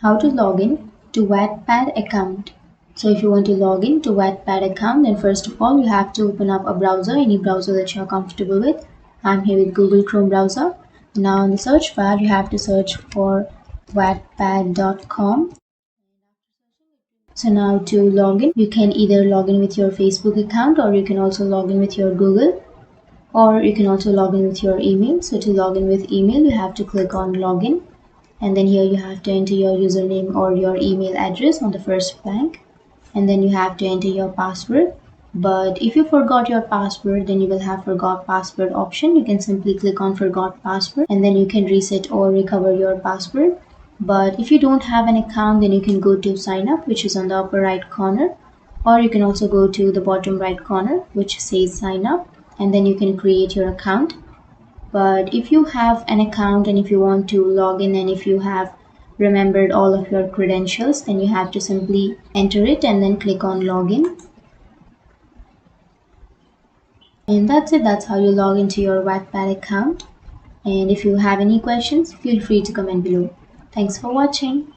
How to log in to Wattpad account. So if you want to log in to Wattpad account, then first of all you have to open up a browser, any browser that you're comfortable with. I'm here with Google Chrome browser. Now in the search bar you have to search for wattpad.com. So now to log in, you can either log in with your Facebook account, or you can also log in with your Google, or you can also log in with your email. So to log in with email, you have to click on login, and then here you have to enter your username or your email address on the first blank, and then you have to enter your password. But if you forgot your password, then you will have forgot password option. You can simply click on forgot password, and then you can reset or recover your password. But if you don't have an account, then you can go to sign up, which is on the upper right corner, or you can also go to the bottom right corner which says sign up, and then you can create your account. But if you have an account and if you want to log in, and if you have remembered all of your credentials, then you have to simply enter it and then click on login. And that's it. That's how you log into your Wattpad account. And if you have any questions, feel free to comment below. Thanks for watching.